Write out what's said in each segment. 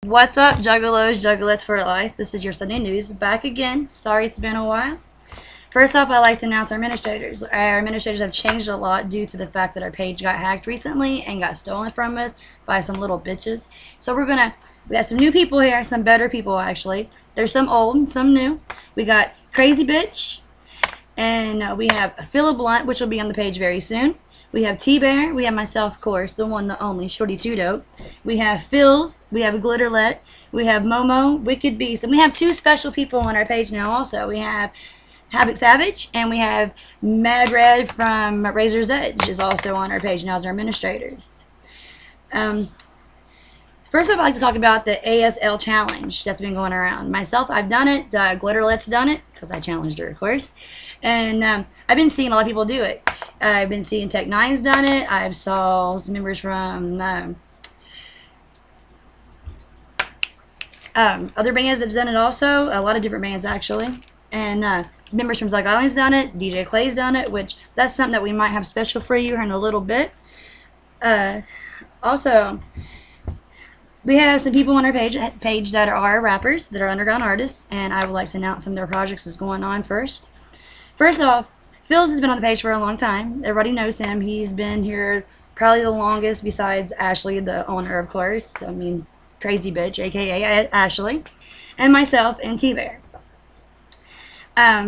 What's up, Juggalos, Juggalettes for life? This is your Sunday News, back again. Sorry it's been a while. First off, I'd like to announce our administrators. Our administrators have changed a lot due to the fact that our page got hacked recently and got stolen from us by some little bitches. So we got some new people here, some better people actually. There's some old, some new. We got Crazy Bitch, and we have Philip Blunt, which will be on the page very soon. We have T-Bear, we have myself, of course, the one, the only, Shorty Two Dope. We have Phils, we have Glitterlet, we have Momo, Wicked Beast, and we have two special people on our page now also. We have Havoc Savage, and we have Mad Red from Razor's Edge is also on our page now as our administrators. First off, I'd like to talk about the ASL challenge that's been going around. Myself, I've done it. Glitterlet's done it, because I challenged her, of course. And I've been seeing a lot of people do it. I've been seeing Tech9's done it. I've saw some members from other bands that have done it also. A lot of different bands, actually. And members from Zach Island's done it. DJ Clay's done it, which that's something that we might have special for you here in a little bit. Also, we have some people on our page that are rappers, that are underground artists, and I would like to announce some of their projects that's going on first. First off, Phils has been on the page for a long time. Everybody knows him. He's been here probably the longest besides Ashley, the owner, of course. I mean, Crazy Bitch, a.k.a. Ashley, and myself, and T-Bear.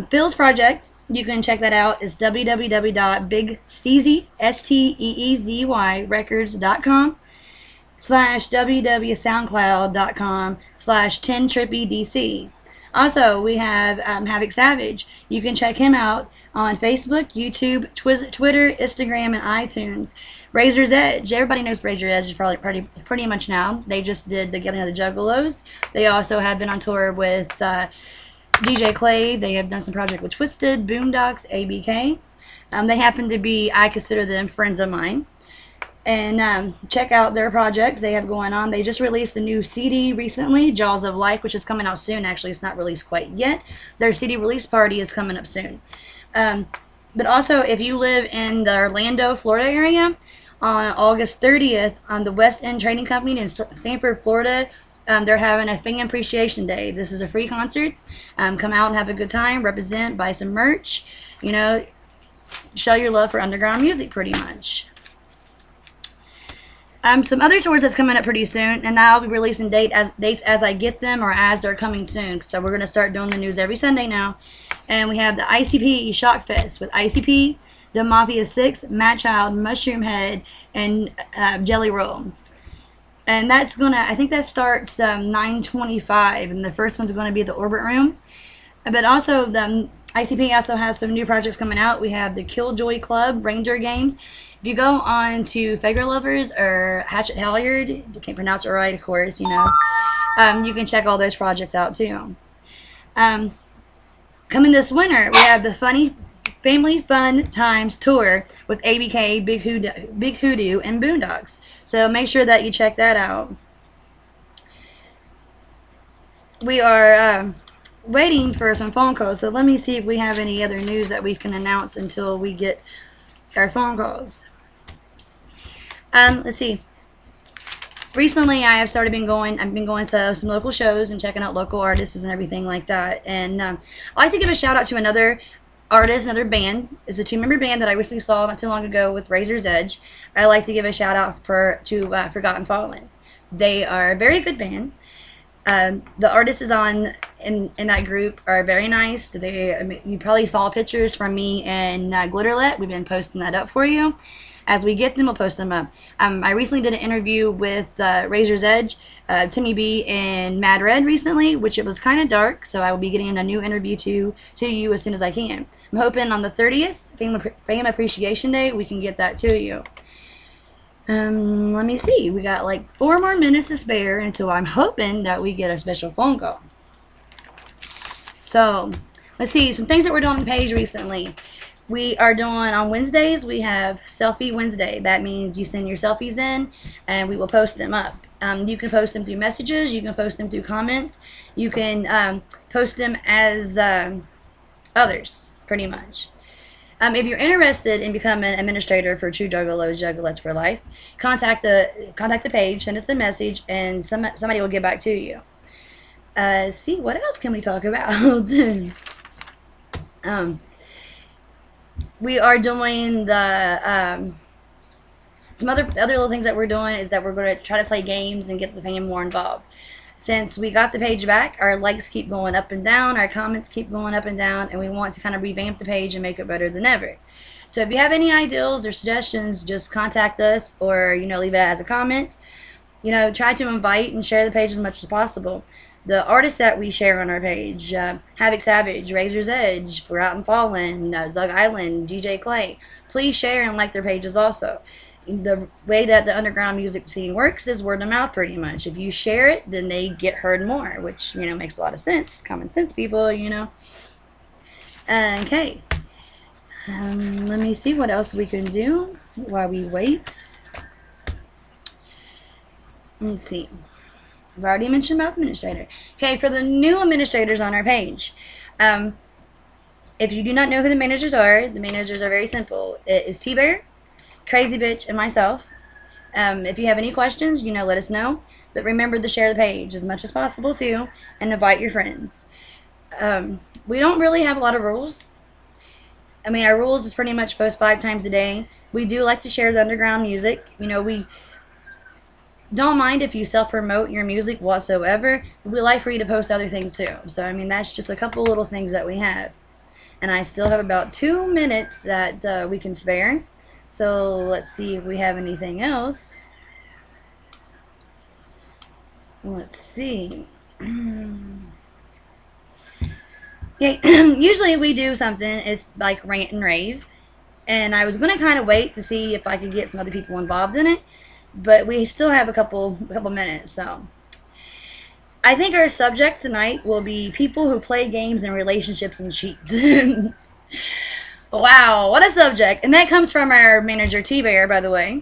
Phil's project, you can check that out, is www.bigsteezyrecords.com/www.soundcloud.com/10trippydc. Also, we have Havoc Savage. You can check him out on Facebook, YouTube, Twitter, Instagram, and iTunes. Razor's Edge. Everybody knows Razor's Edge is probably pretty much now. They just did the Getting of the Juggalos. They also have been on tour with DJ Clay. They have done some project with Twisted, Boondocks, ABK. They happen to be, I consider them friends of mine. And check out their projects they have going on. They just released a new CD recently, Jaws of Life, which is coming out soon. Actually, it's not released quite yet. Their CD release party is coming up soon. But also, if you live in the Orlando, Florida area, on August 30th, on the West End Trading Company in Sanford, Florida, they're having a Fan Appreciation Day. This is a free concert. Come out and have a good time, represent, buy some merch, you know, show your love for underground music pretty much. Some other tours that's coming up pretty soon, and I'll be releasing dates as I get them or as they're coming soon. So we're going to start doing the news every Sunday now. And we have the ICP Shock Fest with ICP, The Mafia 6, Matt Child, Mushroom Head, and Jelly Roll. And that's going to, I think that starts 9/25, and the first one's going to be at the Orbit Room. But also, the ICP also has some new projects coming out. We have the Killjoy Club, Ranger Games. If you go on to Fager Lovers or Hatchet Halyard, you can't pronounce it right, of course, you know, you can check all those projects out too. Coming this winter, we have the Family Fun Times Tour with ABK, Big Hoodoo, and Boondocks. So make sure that you check that out. We are waiting for some phone calls, so let me see if we have any other news that we can announce until we get our phone calls. Let's see. Recently, I've been going to some local shows and checking out local artists and everything like that. And I'd like to give a shout out to another artist, another band. It's a 2-member band that I recently saw not too long ago with Razor's Edge. I'd like to give a shout out to Forgotten Fallen. They are a very good band. The artists in that group are very nice. You probably saw pictures from me and Glitterlet. We've been posting that up for you. As we get them, we'll post them up. I recently did an interview with Razor's Edge, Timmy B, and Mad Red recently, which it was kind of dark, so I will be getting a new interview to you as soon as I can. I'm hoping on the 30th, Fame Appreciation Day, we can get that to you. Let me see. We got like 4 more minutes to spare until I'm hoping that we get a special phone call. So, let's see. Some things that we're doing on the page recently. We are doing, on Wednesdays, we have Selfie Wednesday. That means you send your selfies in, and we will post them up. You can post them through messages. You can post them through comments. You can post them as others, pretty much. If you're interested in becoming an administrator for True Juggalos, Juggalettes for Life, contact the page, send us a message, and somebody will get back to you. See, what else can we talk about? We are doing the some other little things that we're doing is that we're going to try to play games and get the fam more involved. Since we got the page back, our likes keep going up and down, our comments keep going up and down, and we want to kind of revamp the page and make it better than ever. So if you have any ideas or suggestions, just contact us, or leave it as a comment. Try to invite and share the page as much as possible. The artists that we share on our page, Havoc Savage, Razor's Edge, Forgotten Fallen, Zug Island, DJ Clay, please share and like their pages also. The way that the underground music scene works is word of mouth pretty much. If you share it, then they get heard more, which, makes a lot of sense. Common sense, people, Okay. Let me see what else we can do while we wait. Let's see. I've already mentioned about administrator. Okay, for the new administrators on our page, if you do not know who the managers are very simple. It is T-Bear, Crazy Bitch, and myself. If you have any questions, let us know. But remember to share the page as much as possible too, and invite your friends. We don't really have a lot of rules. Our rules is pretty much post 5 times a day. We do like to share the underground music. We don't mind if you self-promote your music whatsoever. We like for you to post other things too. So, that's just a couple little things that we have. And I still have about 2 minutes that we can spare. So let's see if we have anything else. Let's see. Yeah, usually we do something is like rant and rave. And I was going to kind of wait to see if I could get some other people involved in it. But we still have a couple minutes, so. I think our subject tonight will be people who play games in relationships and cheat. Wow, what a subject. And that comes from our manager, T-Bear, by the way.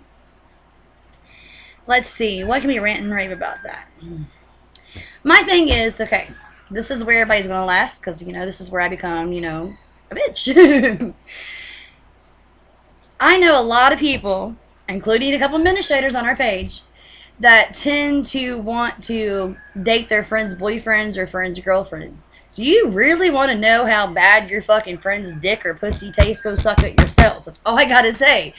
Let's see, what can we rant and rave about that? My thing is, okay, this is where everybody's going to laugh, because, this is where I become, a bitch. I know a lot of people, including a couple administrators on our page, that tend to want to date their friends' boyfriends or friends' girlfriends. Do you really want to know how bad your fucking friend's dick or pussy tastes? Go suck it yourself. That's all I gotta say.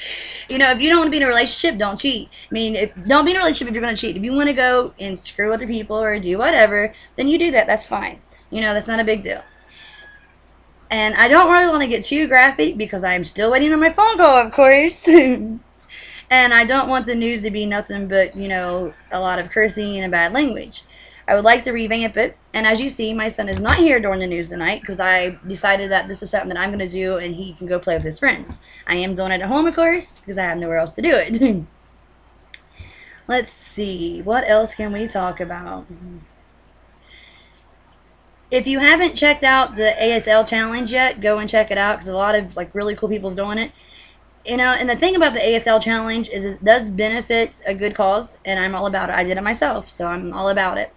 If you don't want to be in a relationship, don't cheat. Don't be in a relationship if you're going to cheat. If you want to go and screw other people or do whatever, then you do that. That's fine. That's not a big deal. And I don't really want to get too graphic because I'm still waiting on my phone call, of course. And I don't want the news to be nothing but, a lot of cursing and bad language. I would like to revamp it. And as you see, my son is not here during the news tonight because I decided that this is something that I'm going to do and he can go play with his friends. I am doing it at home, of course, because I have nowhere else to do it. Let's see. What else can we talk about? If you haven't checked out the ASL challenge yet, go and check it out because a lot of really cool people's doing it. And the thing about the ASL challenge is it does benefit a good cause, and I'm all about it. I did it myself, so I'm all about it.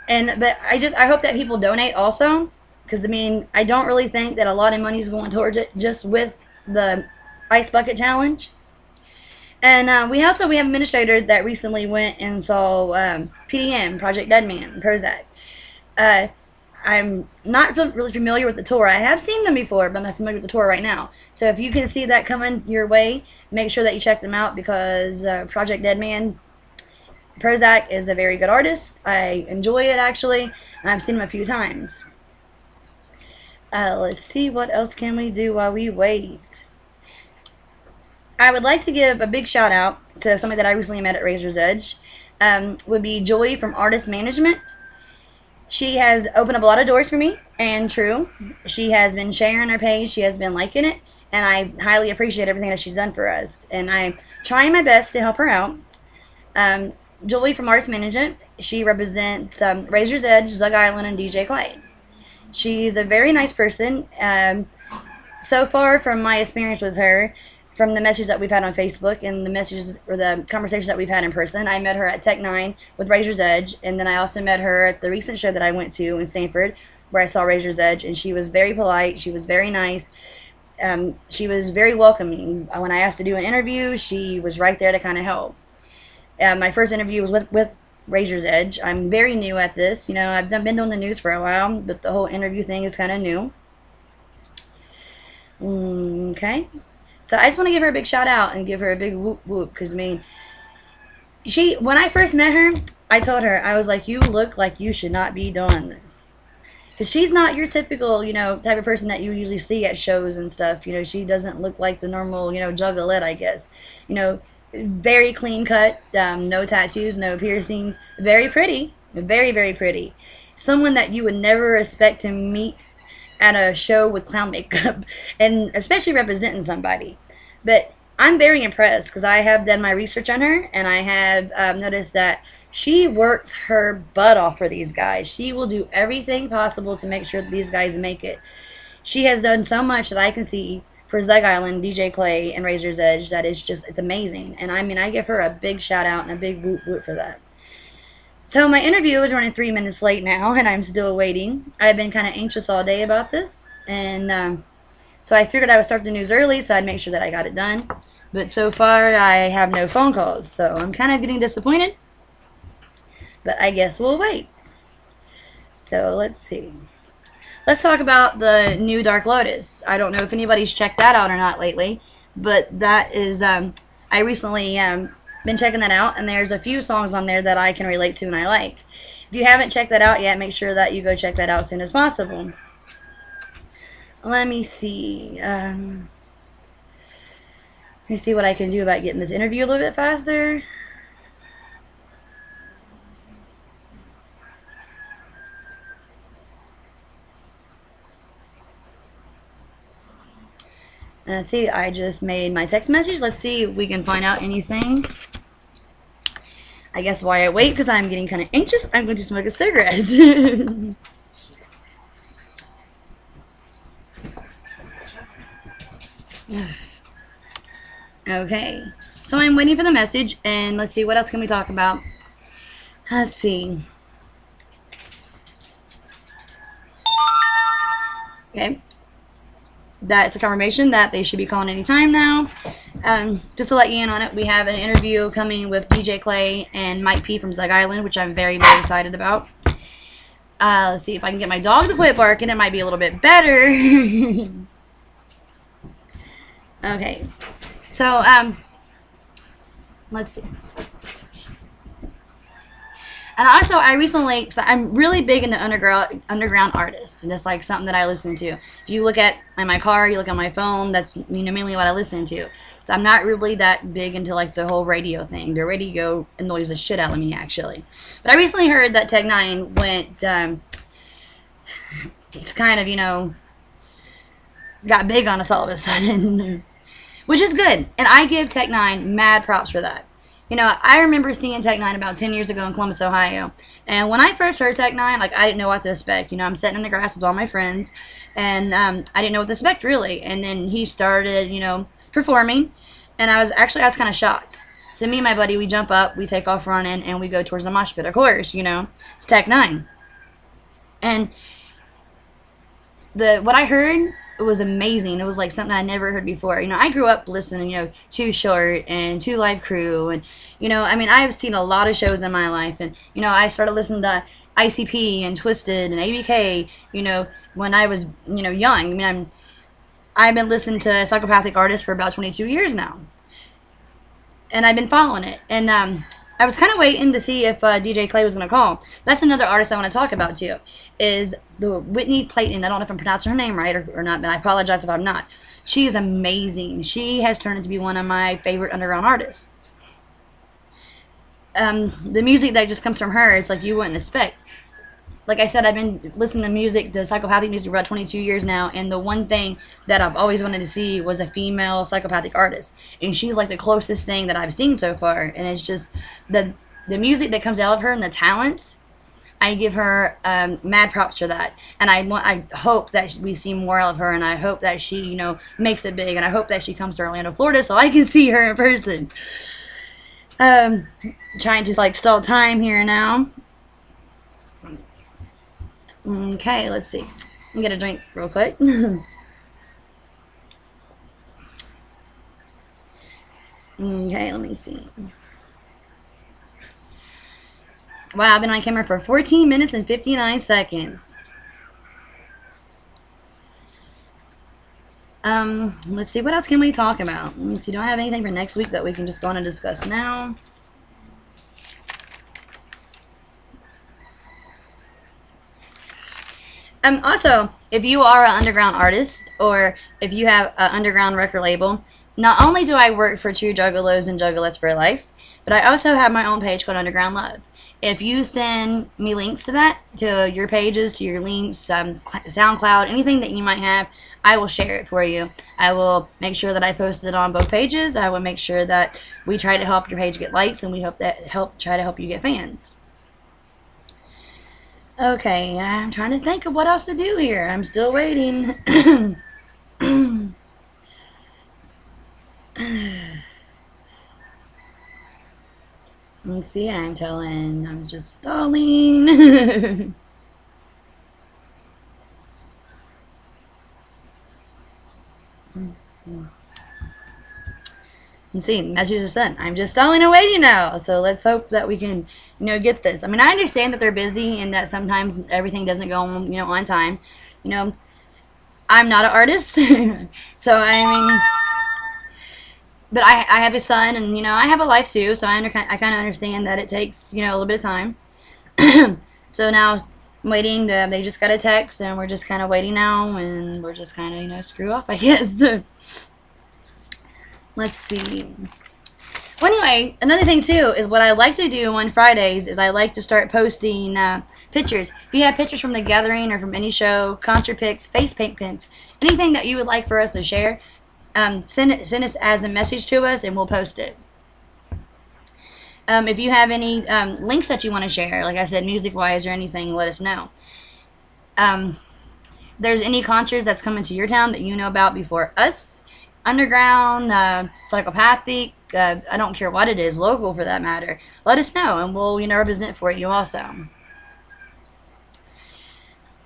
But I hope that people donate also, because I don't really think that a lot of money is going towards it just with the Ice Bucket Challenge. And we have an administrator that recently went and saw PDM, Project Deadman, Prozac. I'm not really familiar with the tour. I have seen them before, but I'm not familiar with the tour right now. So if you can see that coming your way, make sure that you check them out because Project Deadman, Prozac is a very good artist. I enjoy it actually, and I've seen him a few times. Let's see, what else can we do while we wait? I would like to give a big shout out to somebody that I recently met at Razor's Edge. Would be Joy from Artist Management. She has opened up a lot of doors for me, and true, she has been sharing her page, she has been liking it, and I highly appreciate everything that she's done for us, and I'm trying my best to help her out. Julie from Artist Management, she represents Razor's Edge, Zug Island, and DJ Clay. She's a very nice person. So far from my experience with her, from the messages that we've had on Facebook and the messages or the conversations that we've had in person. I met her at Tech 9 with Razor's Edge, and then I also met her at the recent show that I went to in Stanford where I saw Razor's Edge, and she was very polite, she was very nice. She was very welcoming. When I asked to do an interview, she was right there to kind of help. My first interview was with Razor's Edge. I'm very new at this. You know, been doing the news for a while, but the whole interview thing is kind of new. Okay. So I just want to give her a big shout out and give her a big whoop whoop because, I mean, when I first met her, I told her, I was like, you look like you should not be doing this. Because she's not your typical, you know, type of person that you usually see at shows and stuff. You know, she doesn't look like the normal, you know, juggalette, I guess. You know, very clean cut, no tattoos, no piercings, very pretty, very, very pretty. Someone that you would never expect to meet at a show with clown makeup, and especially representing somebody. But I'm very impressed because I have done my research on her, and I have noticed that she works her butt off for these guys. She will do everything possible to make sure that these guys make it. She has done so much that I can see for Zeg Island, DJ Clay, and Razor's Edge that is just, it's amazing. And I mean, I give her a big shout out and a big woot woot for that. So my interview is running 3 minutes late now, and I'm still waiting. I've been kind of anxious all day about this, and so I figured I would start the news early so I'd make sure that I got it done. But so far, I have no phone calls, so I'm kind of getting disappointed. But I guess we'll wait. So let's see. Let's talk about the new Dark Lotus. I don't know if anybody's checked that out or not lately, but that is, I recently been checking that out, and there's a few songs on there that I can relate to and I like. If you haven't checked that out yet, make sure that you go check that out as soon as possible. Let me see. Let me see what I can do about getting this interview a little bit faster. Let's see, I just made my text message. Let's see if we can find out anything. I guess why I wait, because I'm getting kind of anxious. I'm going to smoke a cigarette. Okay, so I'm waiting for the message, and let's see, what else can we talk about? Let's see. Okay. That's a confirmation that they should be calling anytime now. Just to let you in on it, we have an interview coming with DJ Clay and Mike P from Zeg Island, which I'm very, very excited about. Let's see if I can get my dog to quit barking. It might be a little bit better. Okay. So, let's see. And also, I recently, so I'm really big into underground artists, and that's like something that I listen to. If you look at in my car, you look at my phone, that's, you know, mainly what I listen to. So I'm not really that big into like the whole radio thing. The radio annoys the shit out of me, actually. But I recently heard that Tech Nine went, it's kind of, you know, got big on us all of a sudden, which is good. And I give Tech Nine mad props for that. You know, I remember seeing Tech Nine about 10 years ago in Columbus, Ohio. And when I first heard Tech Nine, like, I didn't know what to expect. You know, I'm sitting in the grass with all my friends, and I didn't know what to expect, really. And then he started, you know, performing, and I was kind of shocked. So me and my buddy, we jump up, we take off running, and we go towards the mosh pit. Of course, you know, it's Tech Nine. And what I heard, it was amazing. It was like something I never heard before. You know, I grew up listening, you know, Too Short and Two Live Crew, and, you know, I mean, I've seen a lot of shows in my life, and, you know, I started listening to ICP and Twisted and ABK, you know, when I was, you know, young. I mean, I've been listening to Psychopathic Artists for about 22 years now, and I've been following it, and I was kind of waiting to see if DJ Clay was going to call. That's another artist I want to talk about, too, is the Whitney Clayton. I don't know if I'm pronouncing her name right or not, but I apologize if I'm not. She is amazing. She has turned into be one of my favorite underground artists. The music that just comes from her, it's like you wouldn't expect. Like I said, I've been listening to music, the psychopathic music, for about 22 years now, and the one thing that I've always wanted to see was a female psychopathic artist. And she's like the closest thing that I've seen so far, and it's just the music that comes out of her and the talent. I give her mad props for that, and I hope that we see more of her, and I hope that she, you know, makes it big, and I hope that she comes to Orlando, Florida, so I can see her in person. Trying to like stall time here now. Okay, let's see. I'm gonna drink real quick. Okay, let me see. Wow, I've been on camera for 14 minutes and 59 seconds. Let's see, what else can we talk about? Let me see, do I have anything for next week that we can just go on and discuss now? Also, if you are an underground artist or if you have an underground record label, not only do I work for True Juggalos and Juggalettes for Life, but I also have my own page called Underground Love. If you send me links to that, to your pages, to your links, SoundCloud, anything that you might have, I will share it for you. I will make sure that I post it on both pages. I will make sure that we try to help your page get likes, and we try to help you get fans. Okay, I'm trying to think of what else to do here. I'm still waiting. Let's see, I'm just stalling. And see, message is sent. I'm just stalling and waiting now. So let's hope that we can, get this. I mean, I understand that they're busy and that sometimes everything doesn't go, on time. I'm not an artist. So, I mean, but I have a son and, I have a life too. So I kind of understand that it takes, a little bit of time. So now I'm waiting. They just got a text and we're just kind of waiting now. And we're just kind of, screw off, I guess. Let's see. Well, anyway, another thing too is what I like to do on Fridays is I like to start posting pictures. If you have pictures from the gathering or from any show, concert pics, face paint pics, anything that you would like for us to share, send us as a message to us and we'll post it. If you have any links that you want to share, like I said, music-wise or anything, let us know. There's any concerts that's coming to your town that you know about before us, underground, psychopathic, I don't care what it is, local for that matter, let us know and we'll represent for you also.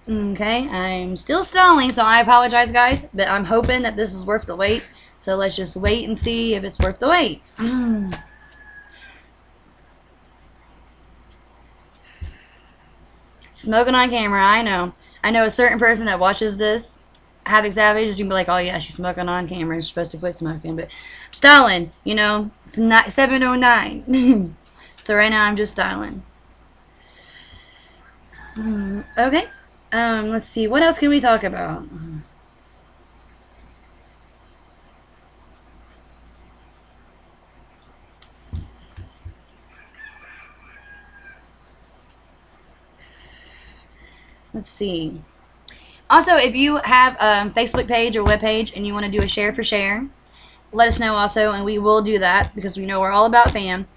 Okay, I'm still stalling, so I apologize guys, but I'm hoping that this is worth the wait, so let's just wait and see if it's worth the wait. Smoking on camera, I know a certain person that watches this, Havoc Savage, is gonna be like, oh yeah, she's smoking on camera. She's supposed to quit smoking, but I'm styling. It's not 7:09. So right now I'm just styling. Okay. Let's see. What else can we talk about? Let's see. Also, if you have a Facebook page or web page and you want to do a share for share, let us know also, and we will do that because we know we're all about fam.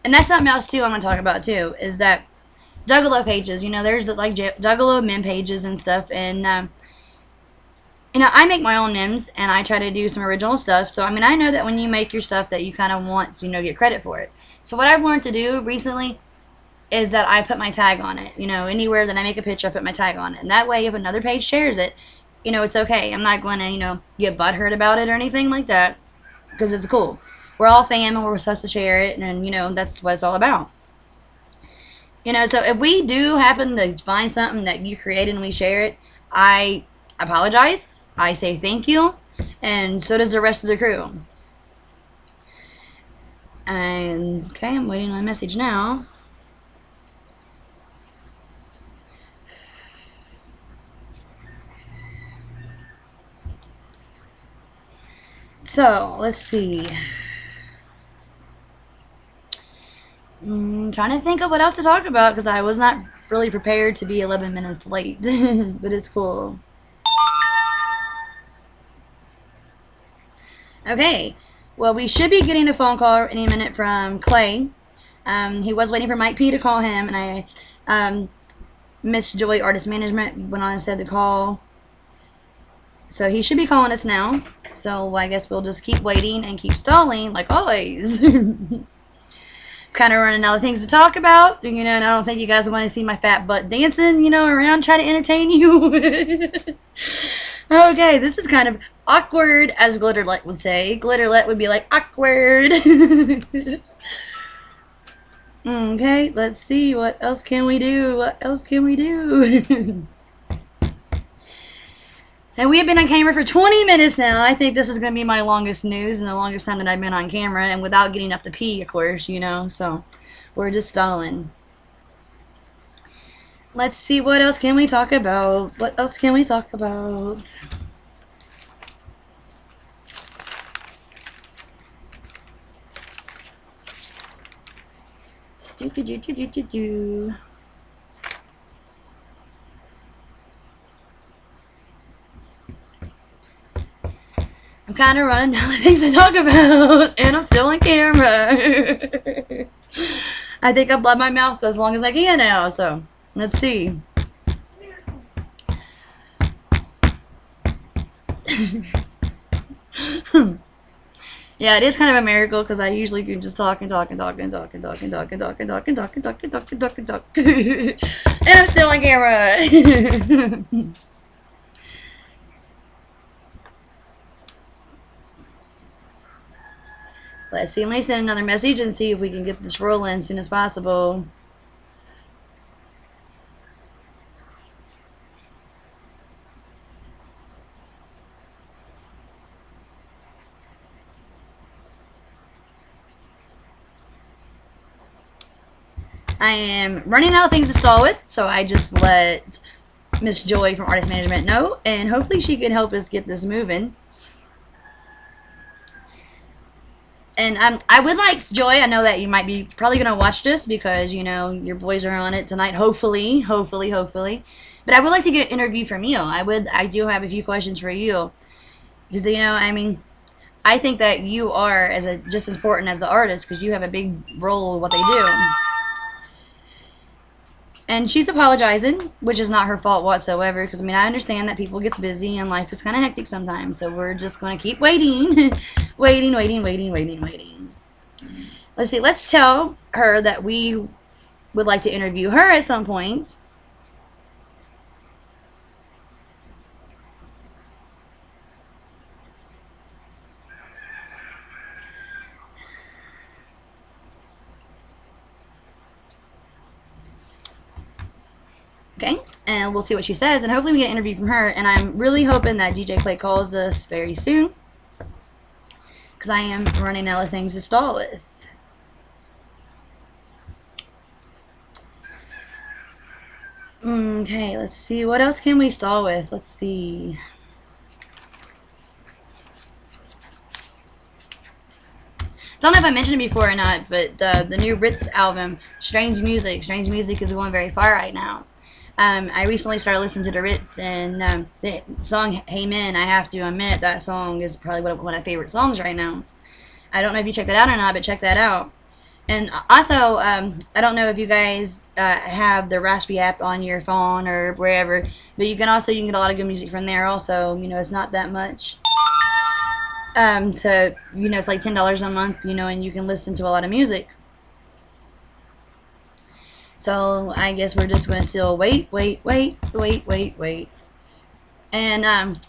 And that's something else too I'm going to talk about too, is that Juggalo pages, there's like Juggalo meme pages and stuff, and I make my own memes and I try to do some original stuff. So I mean, I know that when you make your stuff that you kind of want to get credit for it. So what I've learned to do recently is that I put my tag on it. Anywhere that I make a picture, I put my tag on it. And that way, if another page shares it, it's okay. I'm not going to, get butthurt about it or anything like that, because it's cool. We're all fam and we're supposed to share it, and, that's what it's all about. So if we do happen to find something that you created and we share it, I apologize. I say thank you, and so does the rest of the crew. And, okay, I'm waiting on a message now. So, let's see. I'm trying to think of what else to talk about because I was not really prepared to be 11 minutes late. But it's cool. Okay. Well, we should be getting a phone call any minute from Clay. He was waiting for Mike P to call him, and Miss Joy Artist Management went on and said to call. So he should be calling us now. So I guess we'll just keep waiting and keep stalling like always. Kind of running out of things to talk about, and I don't think you guys want to see my fat butt dancing, around trying to entertain you. Okay, this is kind of awkward, as Glitterlet would say. Glitterlet would be like, awkward. Okay, let's see. What else can we do? What else can we do? And we have been on camera for 20 minutes now. I think this is going to be my longest news and the longest time that I've been on camera, and without getting up to pee, of course, you know. So we're just stalling. Let's see, what else can we talk about? What else can we talk about? I'm kind of running down the things to talk about, and I'm still on camera. I think I've bled my mouth as long as I can now, so let's see. Yeah, it is kind of a miracle because I usually can just talk and talk and talk and talk and talk and talk and talk and talk and talk and talk and talk and talk and talk. And I'm still on camera. Let's see. Let me send another message and see if we can get this rolling as soon as possible. I am running out of things to stall with, so I just let Miss Joy from Artist Management know, and hopefully she can help us get this moving. And I would like, Joy, I know that you might be probably going to watch this because, you know, your boys are on it tonight, hopefully. But I would like to get an interview from you. I do have a few questions for you. Because, you know, I mean, I think that you are just as important as the artist because you have a big role in what they do. And she's apologizing, which is not her fault whatsoever, because, I mean, I understand that people gets busy and life is kind of hectic sometimes, so we're just going to keep waiting. waiting. Let's see, let's tell her that we would like to interview her at some point. Okay, and we'll see what she says, and hopefully we get an interview from her, and I'm really hoping that DJ Clay calls us very soon, because I am running out of things to stall with. Okay, let's see, what else can we stall with? Let's see. Don't know if I mentioned it before or not, but the new Ritz album, Strange Music is going very far right now. I recently started listening to the Ritz, and the song Hey Men, I have to admit that song is probably one of my favorite songs right now. I don't know if you checked that out or not, but check that out. And also, I don't know if you guys have the Raspberry app on your phone or wherever, but you can get a lot of good music from there also. You know, it's not that much. It's like $10 a month, you know, and you can listen to a lot of music. So I guess we're just going to still wait. And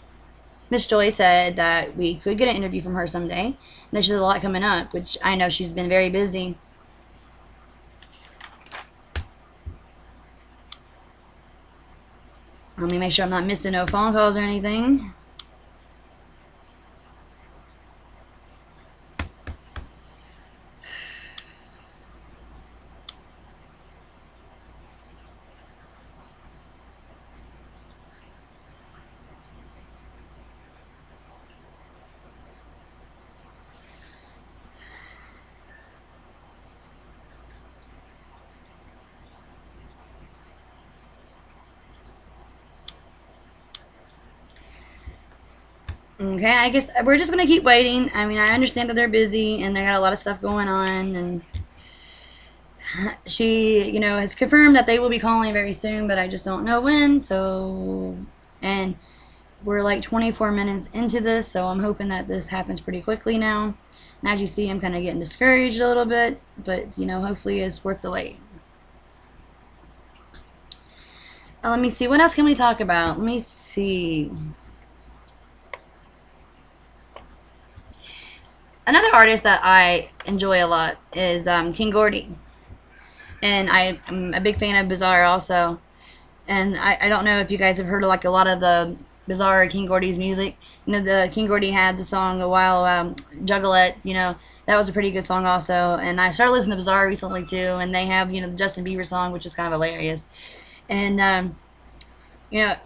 Miss Joy said that we could get an interview from her someday, and that she has a lot coming up, which I know she's been very busy. Let me make sure I'm not missing no phone calls or anything. Okay, I guess we're just going to keep waiting. I mean, I understand that they're busy and they got a lot of stuff going on, and she, you know, has confirmed that they will be calling very soon, but I just don't know when. So, and we're like 24 minutes into this, so I'm hoping that this happens pretty quickly now. And as you see, I'm kind of getting discouraged a little bit, but, you know, hopefully it's worth the wait. Let me see, what else can we talk about? Let me see. Another artist that I enjoy a lot is King Gordy, and I'm a big fan of Bizarre also. And I don't know if you guys have heard of like a lot of the Bizarre King Gordy's music. You know, the King Gordy had the song a while, Juggalette. You know, that was a pretty good song also. And I started listening to Bizarre recently too, and they have the Justin Bieber song, which is kind of hilarious. And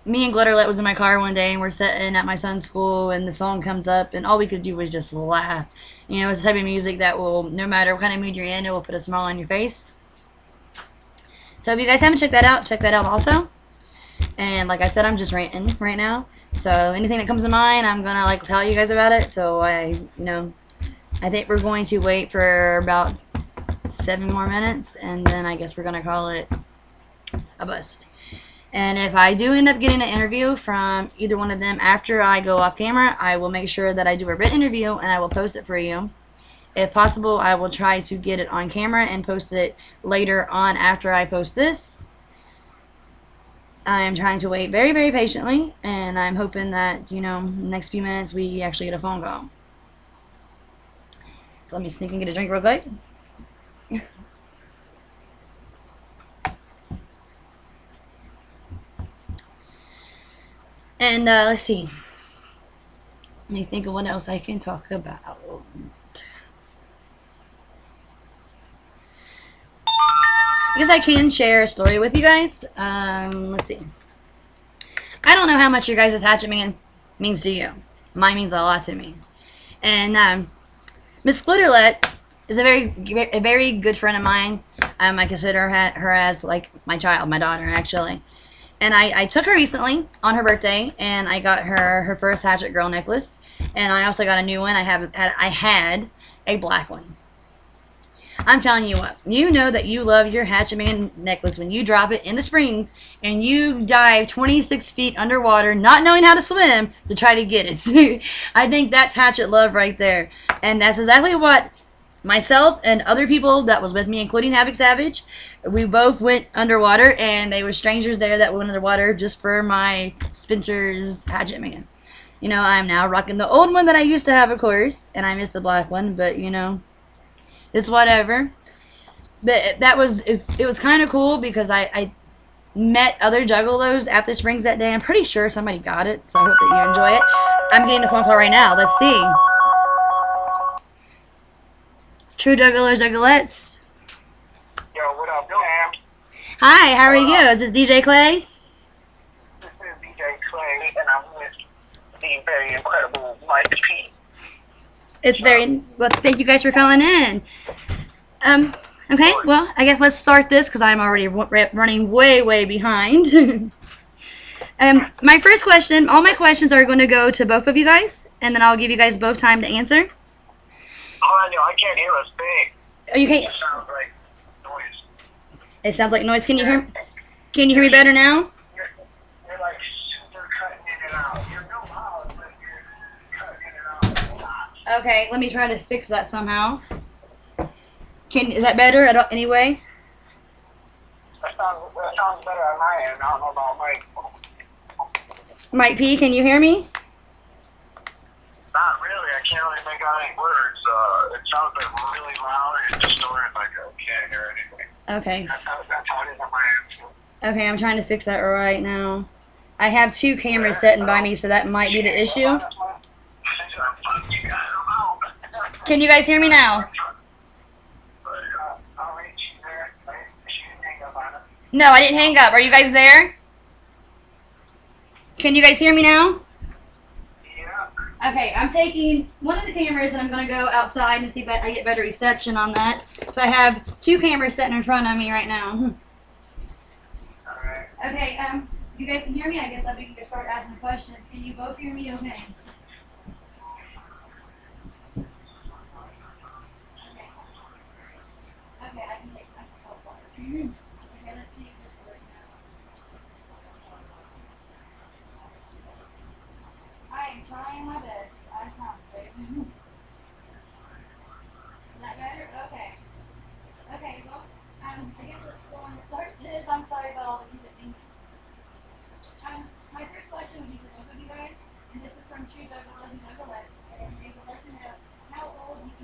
me and Glitterlet was in my car one day, and we're sitting at my son's school, and the song comes up, and all we could do was just laugh. It's the type of music that will, no matter what kind of mood you're in, it will put a smile on your face. So if you guys haven't checked that out also. And like I said, I'm just ranting right now. So anything that comes to mind, I'm gonna like tell you guys about it. So I think we're going to wait for about 7 more minutes, and then I guess we're gonna call it a bust. And if I do end up getting an interview from either one of them after I go off camera, I will make sure that I do a written interview and I will post it for you. If possible, I will try to get it on camera and post it later on after I post this. I am trying to wait very, very patiently, and I'm hoping that, in the next few minutes we actually get a phone call. So let me sneak and get a drink real quick. And let's see. Let me think of what else I can talk about. I guess I can share a story with you guys. Let's see. I don't know how much your guys' Hatchet Man means to you. Mine means a lot to me. And Miss Glitterlet is a very good friend of mine. I consider her as like my child, my daughter, actually. And I took her recently on her birthday, and I got her first Hatchet Girl necklace. And I also got a new one. I had a black one. I'm telling you what, you know that you love your Hatchet Man necklace when you drop it in the springs and you dive 26 feet underwater, not knowing how to swim, to try to get it. I think that's Hatchet love right there. And that's exactly what myself and other people that was with me, including Havoc Savage, we both went underwater, and they were strangers there that went underwater just for my Spencer's Hatchet Man. I'm now rocking the old one that I used to have, of course, and I miss the black one, but it's whatever. But it was kind of cool because I met other juggalos at the springs that day. I'm pretty sure somebody got it, so I hope that you enjoy it. I'm getting a phone call right now. Let's see. True Juggalos, Juggalettes. Yo, what up, Sam? Hi, how are you? Is this DJ Clay? This is DJ Clay, and I'm with the very incredible Mike P. It's very well. Thank you guys for calling in. Okay. Well, I guess let's start this because I'm already running way behind. My first question. All my questions are going to go to both of you guys, and then I'll give you guys both time to answer. Oh, I know. I can't hear us big. Oh, you can't. It sounds like noise. It sounds like noise. Can you hear? Can you hear me better now? You're like super cutting in and out. You're no loud, but you're cutting in and out. Okay, let me try to fix that somehow. Is that better anyway? That sounds better on my end. I don't know about Mike. Mike P, can you hear me? Not really. I can't really make out any words. It sounds like really loud and distorted. Like I can't hear anything. Okay. That's how it is on my end. Okay, I'm trying to fix that right now. I have 2 cameras sitting by me, so that might be the issue. Can you guys hear me now? No, I didn't hang up. Are you guys there? Can you guys hear me now? Yeah. Okay, I'm taking one of the cameras and I'm going to go outside and see if I get better reception on that. So I have 2 cameras sitting in front of me right now. Alright. Okay, you guys can hear me? I guess we can just start asking questions. Can you both hear me okay? Okay, I can take my cold water. Okay, let's see if this works now. I am trying my best. I promise, babe. Is that better? Okay. Okay, well, I guess let's go on and start this. I'm sorry about all the confusing. My first question would be for both of you guys, and this is from True Juggalos and Juggalettes, and they would like to know how old you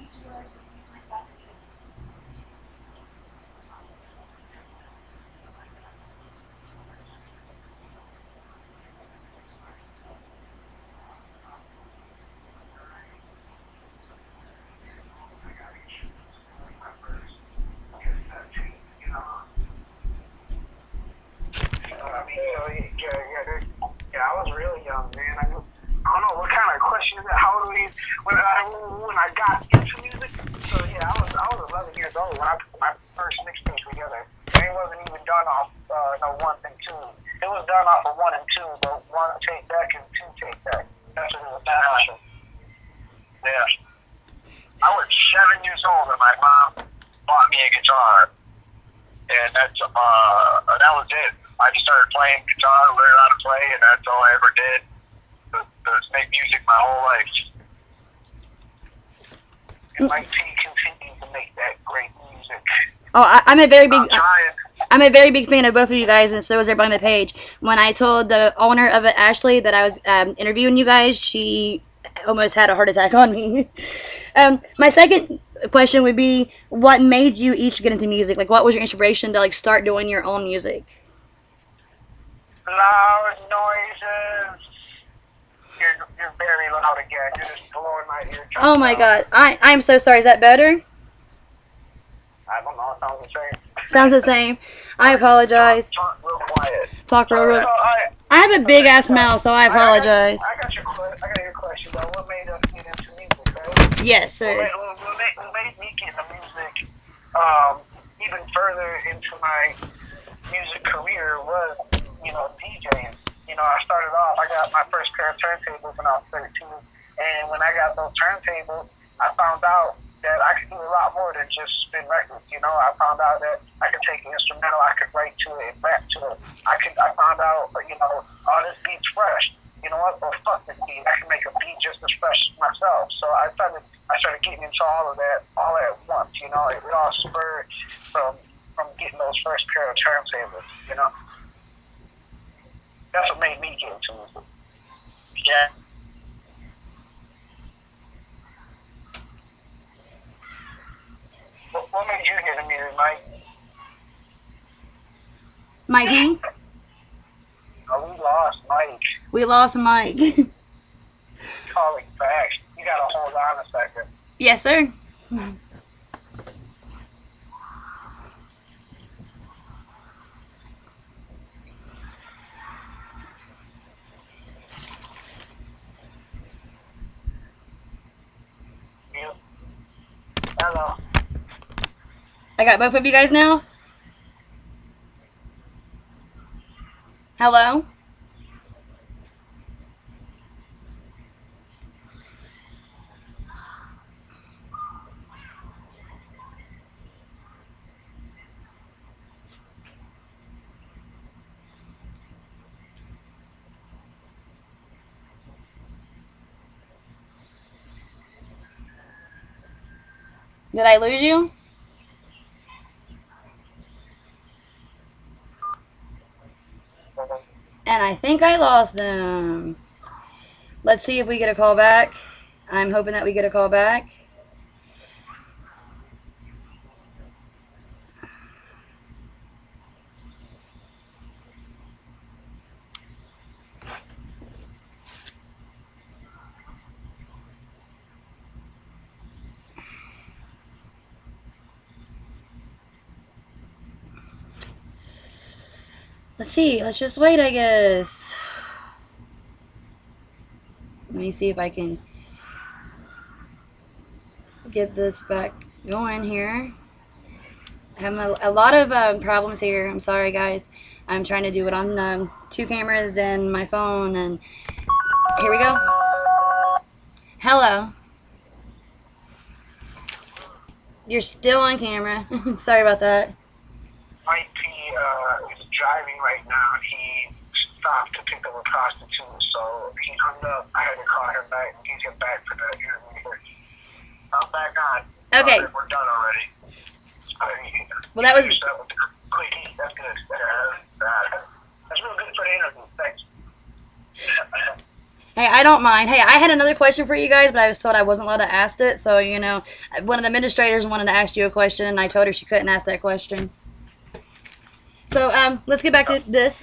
Yeah, I was really young, man. I don't know what kind of question is that. How old were you when I got into music? So yeah, I was 11 years old when I put my first mixtape together. And it wasn't even done off no one and two. It was done off of one and two, but one take back and two take back. That's what it was done off of. Yeah. I was 7 years old and my mom bought me a guitar, and that was it. I just started playing guitar, learned how to play, and that's all I ever did. To make music my whole life. And Mike P continues to make that great music. Oh, I'm a very big. I'm trying. I'm a very big fan of both of you guys, and so is everybody on the page. When I told the owner of it, Ashley, that I was interviewing you guys, she almost had a heart attack on me. My second question would be, what made you each get into music? Like, what was your inspiration to like start doing your own music? Loud noises. You're very loud again. You're just blowing my eardrums. Oh my God, I'm so sorry. Is that better? I don't know. It sounds the same. Sounds the same. I apologize. Talk real quiet. Talk real. I have a big ass mouth, so I apologize. I got your question though. What made us get into music, right? Yes, sir. What made me get into music even further into my music career was, DJing. I started off, I got my first pair of turntables when I was 13, and when I got those turntables, I found out that I could do a lot more than just spin records. I found out that I could take an instrumental, I could write to it, rap to it. I found out, oh, this beat's fresh. You know what? Well, fuck this beat. I can make a beat just as fresh myself. So I started getting into all of that all at once. It all spurred from getting those first pair of turntables. That's what made me get into music. Yeah. What made you get into music, Mike? Mikey? Oh, we lost Mike. We lost Mike. Calling back. You gotta hold on a second. Yes, sir. Hello. I got both of you guys now. Hello? Did I lose you? And I think I lost them. Let's see if we get a call back. I'm hoping that we get a call back. Let's see. Let's just wait, I guess. Let me see if I can get this back going here. I have a lot of problems here. I'm sorry, guys. I'm trying to do it on 2 cameras and my phone, and here we go. Hello. You're still on camera. Sorry about that. Mike P is driving right now. He stopped to pick up a prostitute, so he hung up. I had to call him back and get him back for the interview. I'm back on. Okay. We're done already. Well, that was... Quickie. That's good. That's real good for the interview. Thanks. Hey, I don't mind. Hey, I had another question for you guys, but I was told I wasn't allowed to ask it. So, one of the administrators wanted to ask you a question, and I told her she couldn't ask that question. So, let's get back to this.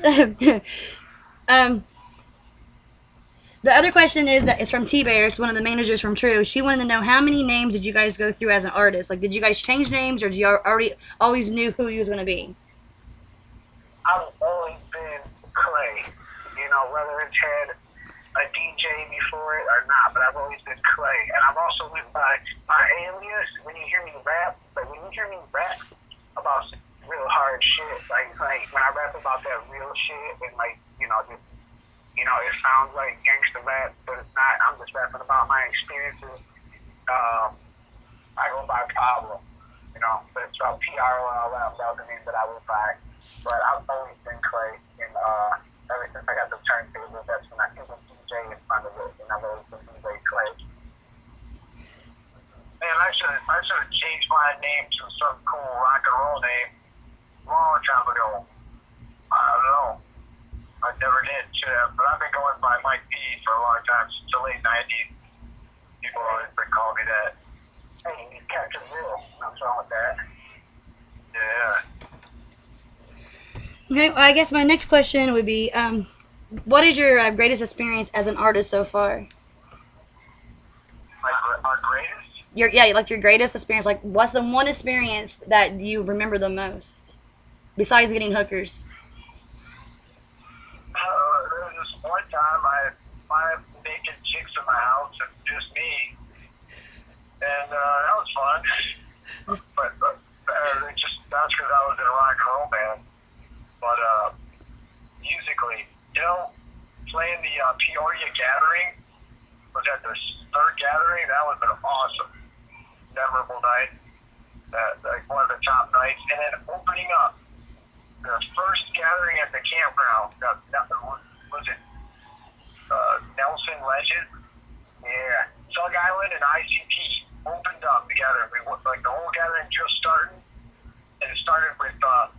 The other question is from T-Bears, one of the managers from True. She wanted to know, how many names did you guys go through as an artist? Like, did you guys change names, or did you already always knew who you was going to be? I've always been whether it's had a DJ before it or not, but I've always been Clay. And I've also went by my alias. When you hear me rap, about some real hard shit, like when I rap about that real shit, and it sounds like gangster rap, but it's not. I'm just rapping about my experiences. I go by Pablo, but it's about P-R-O-L-L. That was the name that I would buy. But I've always been Clay, and ever since I got the turntable, that's when I think of DJ in front of it, and I've always been DJ Clay. Man, I should have changed my name to some cool rock and roll name long time ago. I don't know. I never did, but I've been going by Mike P for a long time, since the late 90s. People always been calling me that. Hey, he's Captain Bill. Nothing wrong with that. Yeah. Okay, well, I guess my next question would be, what is your greatest experience as an artist so far? Our greatest? Your greatest experience. Like, what's the one experience that you remember the most, besides getting hookers? There was this one time I had 5 naked chicks in my house and just me, and that was fun. But that's because I was in a rock and roll band. But musically, playing the Peoria Gathering was at the 3rd gathering. That was an awesome, memorable night. Like one of the top nights, and then opening up the first gathering at the campground. Was it Nelson Legend? Yeah. Sug Island and ICP opened up together. We went, the whole gathering just started, and it started with the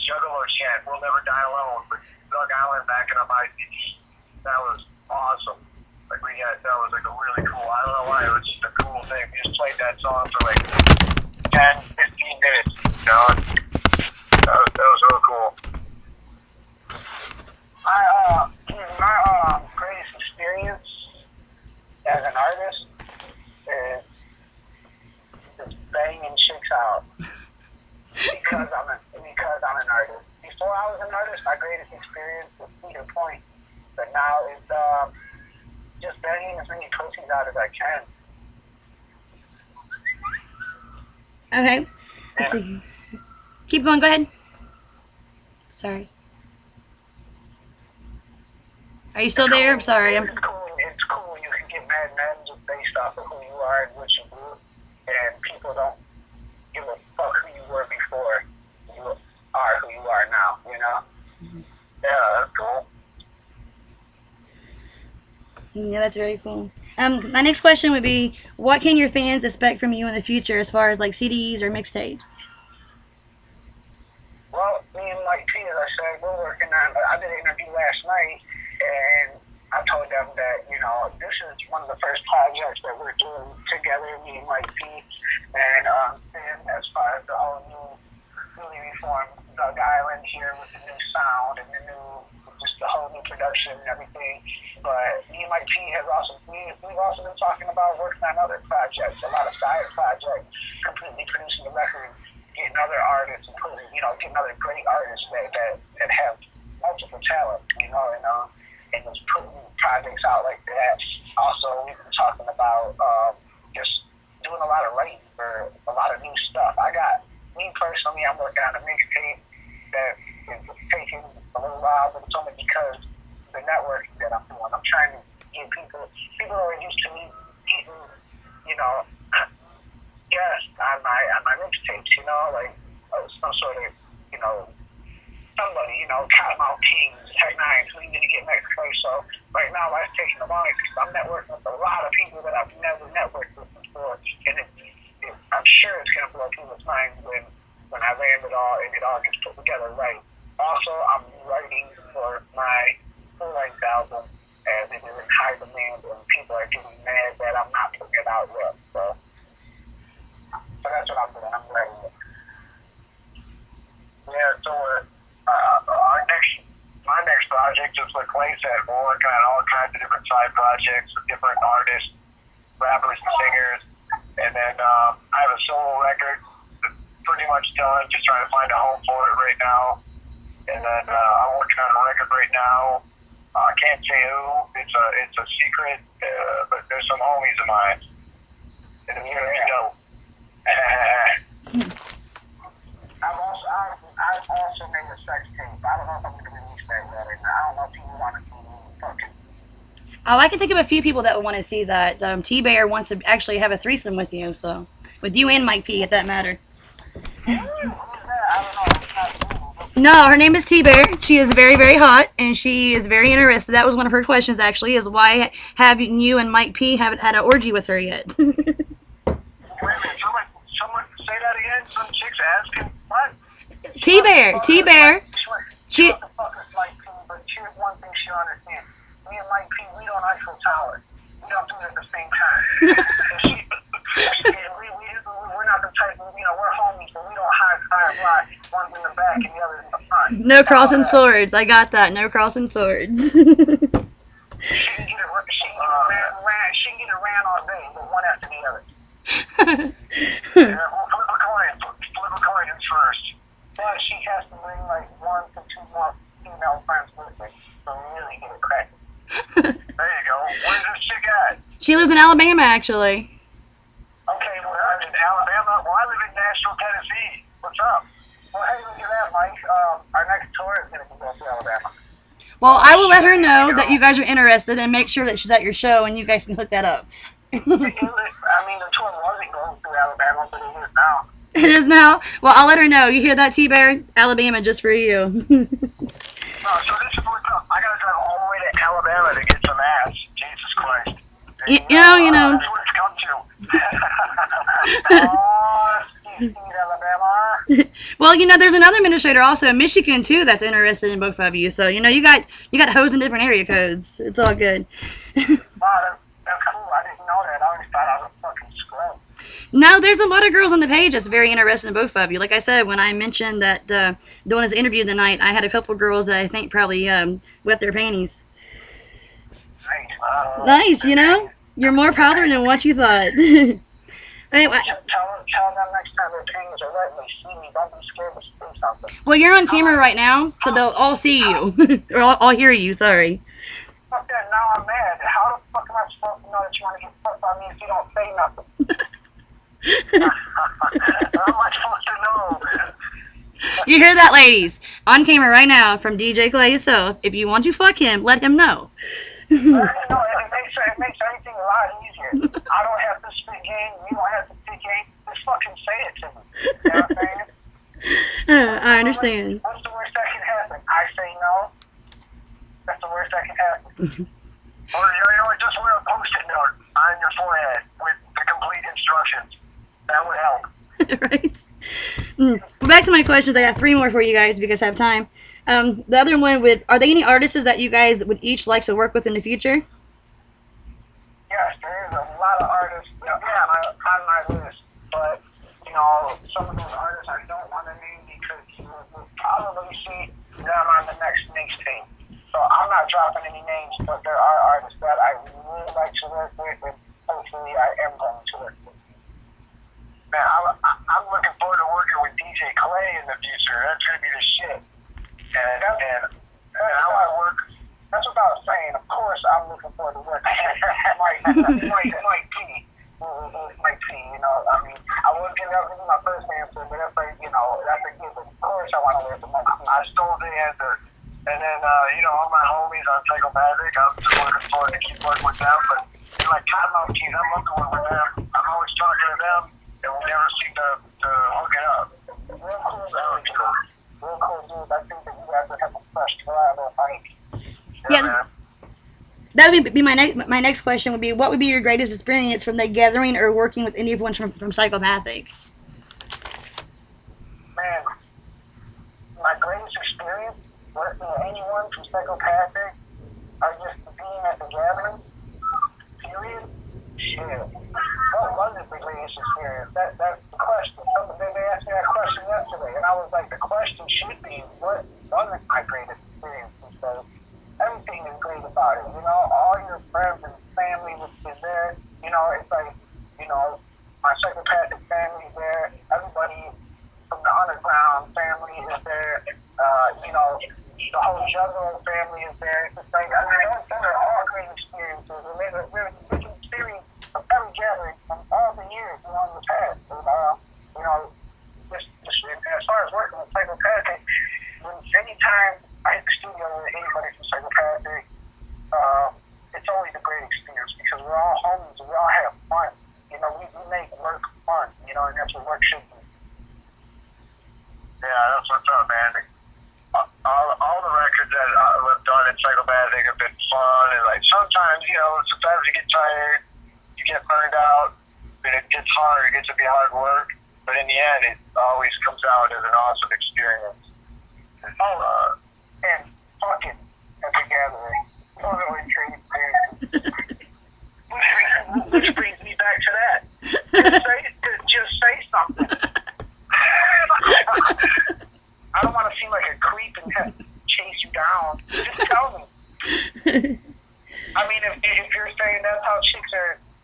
Juggalo chant, "We'll Never Die Alone," with Sug Island backing up ICP. That was awesome. That was a really cool. I don't know why, it was just a cool thing. We just played that song for 10, 15 minutes. That was real cool. My greatest experience as an artist is just banging chicks out because I'm an artist. Before I was an artist, my greatest experience was Cedar Point, but now it's just banging as many pussies out as I can. Okay. Let's see. Keep going. Go ahead. Sorry. Are you still there? I'm sorry. It's cool. You can get mad men just based off of who you are and what you do, and people don't give a fuck who you were before you are who you are now. Mm-hmm. Yeah, that's cool. Yeah, that's very cool. My next question would be, what can your fans expect from you in the future as far as CDs or mixtapes? Well, me and Mike P, as I said, we're working on. I did an interview last night, and I told them that this is one of the first projects that we're doing together, me and Mike P, and as far as the whole newly reformed Sug Island here with the new sound and the whole new production and everything. But me and Mike P we've also been talking about working on other projects, a lot of side projects, completely producing the record, getting other artists, including, getting other great artists that have multiple talent, and just putting projects out like that. Also, we've been talking about just doing a lot of writing for a lot of new stuff. Me personally, I'm working on a mixtape that is taking a little while, but it's only because the networking that I'm doing. I'm trying to get people are used to me getting, guests on my mixtapes, some sort of, somebody, Cottonmouth Kings, Tech Nine, who you gonna get next first. So right now, life's taking the longest because I'm networking with a lot of people that I've never networked with before, and I'm sure it's gonna blow people's minds when I land it all and it all gets put together right. Also, I'm writing for my full-length album, and it is in high demand, and people are getting mad that I'm not putting it out yet. So that's what I'm doing. I'm writing it. Yeah, so my next project is like Clay said, we're working on all kinds of different side projects with different artists, rappers and singers, and then I have a solo record that's pretty much done, just trying to find a home for it right now. And then I'm working on a record right now I can't say who. It's a secret, but there's some homies of mine. And it's gonna be dope. I've also made a sex tape. I don't know if I'm gonna release that yet or not. I don't know if people want to see me fucking. Oh, I can think of a few people that would want to see that. T-Bear wants to actually have a threesome with you, so with you and Mike P, if that matter. Who's that? I don't know. It's not you. No, her name is T-Bear. She is very, very hot, and she is very interested. That was one of her questions, actually, is why haven't you and Mike P haven't had an orgy with her yet? Wait a minute. Someone say that again. Some chick's asking what? T-Bear. She. She what the fuck is Mike P, but here's one thing she don't understand. Me and Mike P, we don't Eiffel Tower. We don't do it at the same time. We're not the type of, we're homies, but we don't high five lie. One's in the back and the other's in the front. No crossing swords. I got that. No crossing swords. She can get it ran all day, but one after the other. Flip a coin first. But she has to bring like 1 to 2 more female friends with her to really get it cracking. There you go. Where's this chick at? She lives in Alabama, actually. Okay, well, I'm in Alabama. Well, I live in Nashville, Tennessee. What's up? Well, hey, look at that, Mike. Our next tour is going to be going to Alabama. Well, I will let her know that you guys are interested and make sure that she's at your show and you guys can hook that up. I mean, the tour wasn't going through Alabama, but it is now. It is now? Well, I'll let her know. You hear that, T-Bear? Alabama just for you. So this is what's up. I got to drive all the way to Alabama to get some ass. Jesus Christ. You know. That's what it's come to. Alabama. Well, there's another administrator also in Michigan too that's interested in both of you. So you got hoes in different area codes. It's all good. Wow, that's cool. I didn't know that. I always thought I was a fucking scrub. No, there's a lot of girls on the page that's very interested in both of you. Like I said, when I mentioned that doing this interview tonight, I had a couple girls that I think probably wet their panties. Nice. Nice, you're more popular than what you thought. Anyway, Tell them next time their panties are wet and they see me, don't be scared to say something. well, you're on camera right now, so they'll all see you. Or I'll hear you, sorry. Fuck that, now I'm mad. How the fuck am I supposed to know that you want to get fucked on me if you don't say nothing? How am I supposed to know, man? You hear that, ladies? On camera right now from DJ Clay. So if you want to fuck him, let him know. No, it makes everything a lot easier. I don't have to spit game. You don't have to spit game. Just fucking say it to me. You know what I'm saying? I understand. What's the worst that can happen? I say no. That's the worst that can happen. Or just wear a post-it note on your forehead with the complete instructions. That would help. Right. Well, back to my questions. I got 3 more for you guys because I have time. The other one are there any artists that you guys would each like to work with in the future? Yes, there is a lot of artists on my list, but some of those artists I don't want to name because you will probably see them on the next mixtape. So I'm not dropping any names, but there are artists that I really like to work with, and hopefully I am going to work with. Man, I'm looking forward to working with DJ Clay in the future. That's gonna be the shit. And how I work. That's what I was saying. Of course, I'm looking forward to working with Mike P. Mike P. I mean, I was gonna give my first answer, but that's like, that's a given. Of course, I want to work with Mike P. I stole the answer. And then, all my homies on Psychopathic, I'm just looking forward to keep working with them. But like Cottonmouth Keys, I love to work with them. I'm always talking to them, and we never seem to hook it up. Real cool, dude. I think that you guys would have a fresh collaborative fight. Yeah. That would be my next question would be, what would be your greatest experience from the gathering or working with anyone from Psychopathic? Man, my greatest experience working with anyone from Psychopathic or just being at the gathering, period, shit. What wasn't the greatest experience? That's the question. They asked me that question yesterday, and I was like, the question should be, what wasn't my greatest experience? And so everything is great about it. All your friends and family is there. It's like, my Psychopathic family is there. Everybody from the underground family is there. The whole Juggalo family is there. It's just like, and psychopathic have been fun, and like sometimes you get tired, you get burned out, and it gets hard. It gets to be hard work, but in the end, it always comes out as an awesome experience. And fucking at the gathering, totally trade experiences. Which brings me back to that. Just say something. I don't want to seem like a creep and chase you down. Just tell me. I mean, if you're saying that's how chicks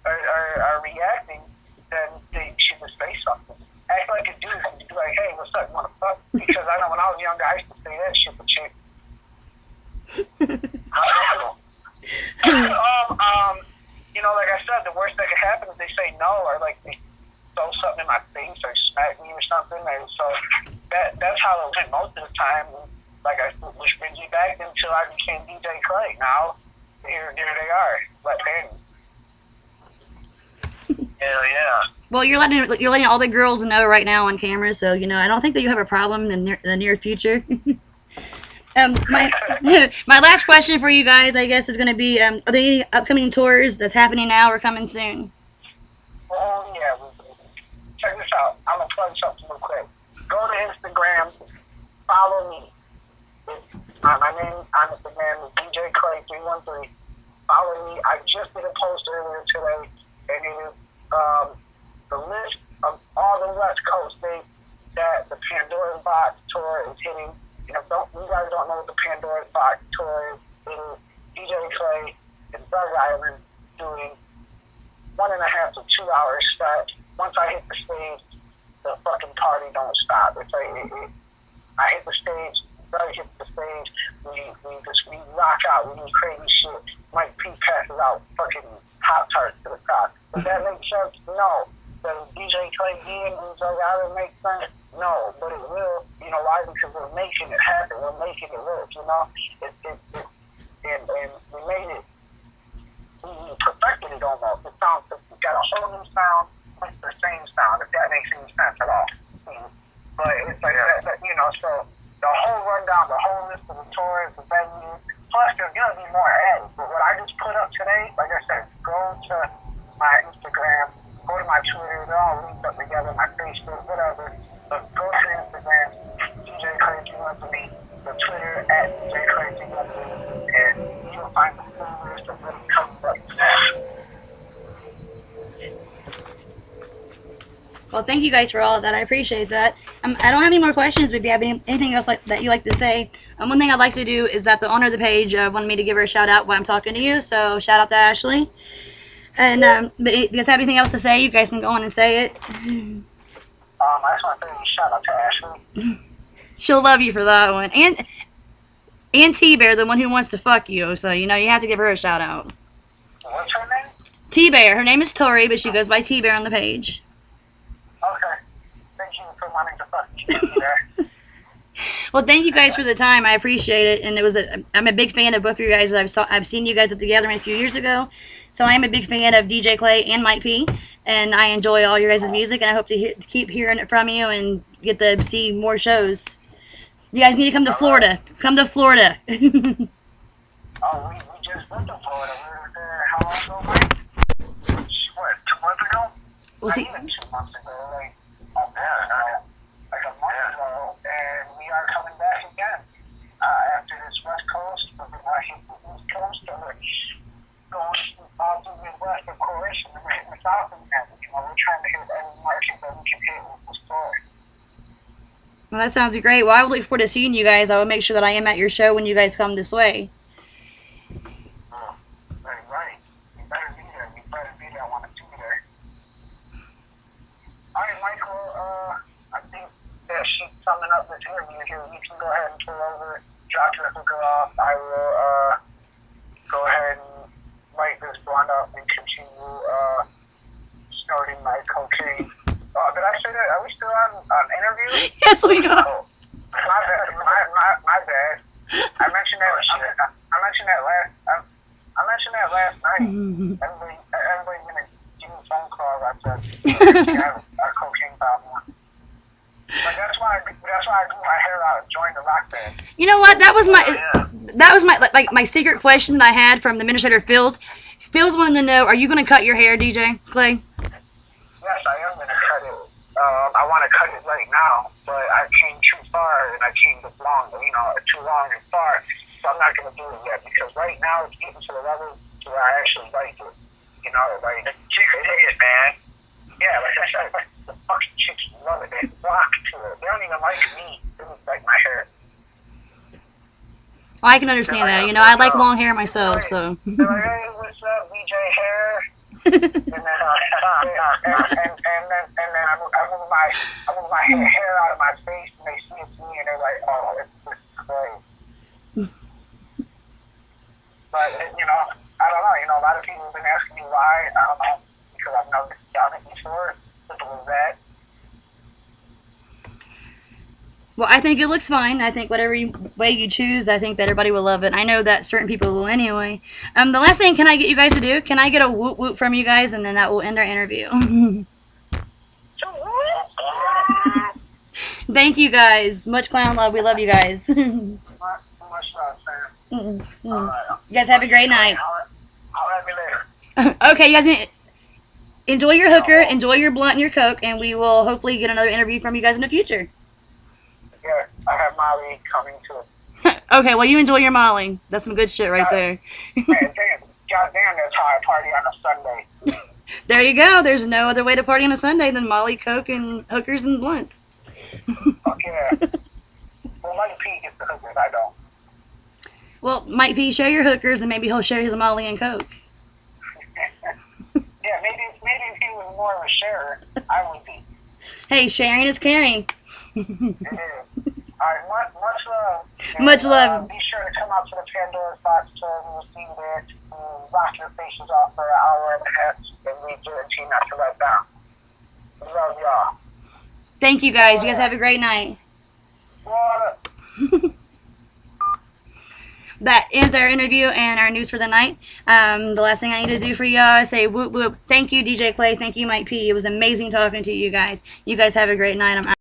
are reacting, then they should just say something. Act like a dude and be like, hey, what's up, you want to fuck? Because I know when I was younger, I used to say that shit to chicks. Like I said, the worst that could happen is they say no, or like they throw something in my face or smack me or something. And so that's how it went most of the time. Like which brings me back until I became DJ Clay. Now here they are, left-handed. Hell yeah. Well, you're letting all the girls know right now on camera, so I don't think that you have a problem in the near future. My last question for you guys, I guess, is going to be: are there any upcoming tours that's happening now or coming soon? Oh yeah. Check this out. I'm gonna plug something real quick. Go to Instagram, follow me. My name on Instagram is DJ Clay 313. Follow me. I just did a post earlier today, and it is the list of all the West Coast states that the Pandora's Box tour is hitting. You guys don't know what the Pandora's Box tour is. It is DJ Clay and Bug Island doing 1.5 to 2 hours set. Once I hit the stage, the fucking party don't stop. It's like I hit the stage, Bug hits the stage, we rock out, we do crazy shit. Mike P passes out fucking Hot Tarts to the crowd. Does that make sense? No. Does DJ Clay being in Bug Island make sense? No, but it will. You know why? Because we're making it happen. We're making it work. And we made it. We perfected it almost. It sounds. We got a whole new sound. It's the same sound. If that makes any sense at all. But it's like that. So the whole rundown, the whole list of the tours, the venues. Plus, there's gonna be more added. But what I just put up today, like I said, go to my Instagram, go to my Twitter. They're all linked up together. My Facebook, whatever. But go to Instagram, DJ Clay 313, the Twitter at DJ Clay 313, and you'll find the full list of what comes up next. Well, thank you guys for all of that. I appreciate that. I don't have any more questions, but if you have anything else that you like to say, one thing I'd like to do is that the owner of the page wanted me to give her a shout out while I'm talking to you, so shout out to Ashley. And but if you guys have anything else to say, you guys can go on and say it. I just want to say a shout out to Ashley. She'll love you for that one. And T-Bear, the one who wants to fuck you. So, you have to give her a shout out. What's her name? T-Bear. Her name is Tori, but she goes by T-Bear on the page. Okay. Thank you for wanting to fuck me, T-Bear. Well, thank you guys for the time. I appreciate it. And I'm a big fan of both of you guys. I've seen you guys at the gathering a few years ago. So I am a big fan of DJ Clay and Mike P. And I enjoy all your guys' music, and I hope to keep hearing it from you and get to see more shows. You guys need to come to Florida. Come to Florida. Oh, we just went to Florida. We were there how long ago, Mike? What, 2 months ago? We'll see. Not even 2 months ago. Like a month ago. And we are coming back again. After this West Coast, we're going to hit the East Coast, and we're going all through the Midwest, of course, and we're hitting the South again. We're trying to hit every market that we can hit with the store. Well, that sounds great. Well, I will look forward to seeing you guys. I will make sure that I am at your show when you guys come this way. Right. You better be there. I want to be there. All right, Michael, I think that she's summing up this interview here. You can go ahead and pull over, drop your hooker off. I will go ahead and light this blunt up and continue snorting my cocaine. Did I say that? Are we still on interview? Yes, we are. Oh, my bad. I mentioned that last night. Everybody's gonna give me phone calls. I said, I have a cocaine problem. But that's I grew my hair out and joined the rock band. You know what? That was Yeah. my my secret question that I had from the administrator, Phil's. Phil's wanted to know: are you going to cut your hair, DJ Clay? Yes, I am going to cut it. I want to cut it right now, but I came too far and I came too long and far. So I'm not going to do it yet because right now it's getting to the level to where I actually like it. You know, like chicks dig it, man. Yeah, like I said, the fucking chicks love it. They flock to it. They don't even like me. They just like my hair. Oh, I can understand that. You know, I like long hair myself, so. They're like, hey, what's up, DJ Hair? and then I move my hair out of my face, and they see it's me, and they're like, "Oh, it's crazy." But you know, I don't know. You know, a lot of people have been asking me why. I don't know because I've never done it before. Simple as that. Well, I think it looks fine. I think whatever way you choose, I think that everybody will love it. I know that certain people will anyway. The last thing, can I get you guys to do? Can I get a whoop whoop from you guys, and then that will end our interview. Thank you guys. Much clown love. We love you guys. Much love, Sam. All right. You guys have a great night. I'll have you later. Okay, you guys enjoy your hooker, enjoy your blunt and your coke, and we will hopefully get another interview from you guys in the future. Yeah, I have Molly coming too. Okay, well, you enjoy your Molly. That's some good shit right there. Goddamn, that's how I party on a Sunday. There you go. There's no other way to party on a Sunday than Molly, coke, and hookers and blunts. Fuck yeah. Well, Mike P gets the hookers, I don't. Well, Mike P, share your hookers, and maybe he'll share his Molly and coke. Yeah, maybe if he was more of a sharer, I would be. Hey, sharing is caring. Yeah. All right, much love. And, Much love. Be sure to come out to the Pandora Fox tour. We will see you there. We'll rock your faces off for an hour and a half, and we guarantee not to let down. We love y'all. Thank you guys. You guys have a great night. Water. That ends our interview and our news for the night. The last thing I need to do for y'all is say whoop whoop. Thank you, DJ Clay. Thank you, Mike P. It was amazing talking to you guys. You guys have a great night. I'm out.